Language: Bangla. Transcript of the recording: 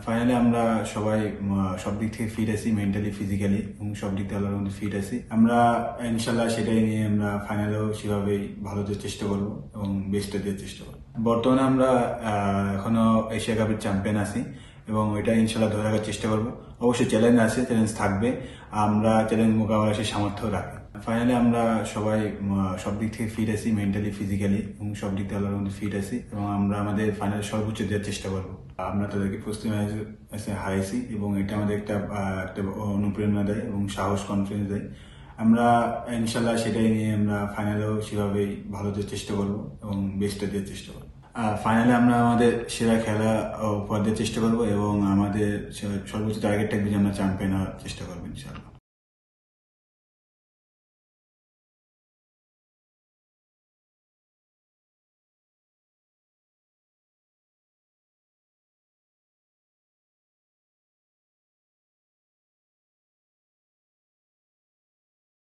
ফাইনালি আমরা সবাই সব দিক থেকে ফিট আছি, মেন্টালি, ফিজিক্যালি এবং সব দিক থেকে আল্লাহর মধ্যে ফিট আছি। আমরা ইনশাল্লাহ সেটাই নিয়ে আমরা ফাইনালেও সেভাবেই ভালো দেওয়ার চেষ্টা করবো এবং বেস্টটা দেওয়ার চেষ্টা করবো। বর্তমানে আমরা এখনো এশিয়া কাপের চ্যাম্পিয়ন আছি এবং ওইটা ইনশাল্লাহ ধরে রাখার চেষ্টা করবো। অবশ্যই চ্যালেঞ্জ আছে, চ্যালেঞ্জ থাকবে, আমরা চ্যালেঞ্জ মোকাবেলা সেই সামর্থ্য রাখি। ফাইনালি আমরা সবাই সব দিক থেকে ফিট আছি, মেন্টালি, ফিজিক্যালি এবং সব দিক থেকে আল্লাহর মধ্যে ফিট আছি এবং আমরা আমাদের ফাইনাল সর্বোচ্চ দেওয়ার চেষ্টা করবো। আমরা তাদেরকে প্রস্তুতি হারাইছি এবং এটা আমাদের একটা অনুপ্রেরণা দেয় এবং সাহস, কনফিডেন্স দেয়। আমরা ইনশাল্লাহ সেটাই নিয়ে আমরা ফাইনালেও সেভাবেই ভালো দেওয়ার চেষ্টা করবো এবং বেস্টটা দেওয়ার চেষ্টা করবো। ফাইনালে আমরা আমাদের সেরা খেলা উপহার দেওয়ার চেষ্টা করবো এবং আমাদের সর্বোচ্চ টার্গেটটা আমরা চ্যাম্পিয়ন হওয়ার চেষ্টা করবো ইনশাল্লাহ।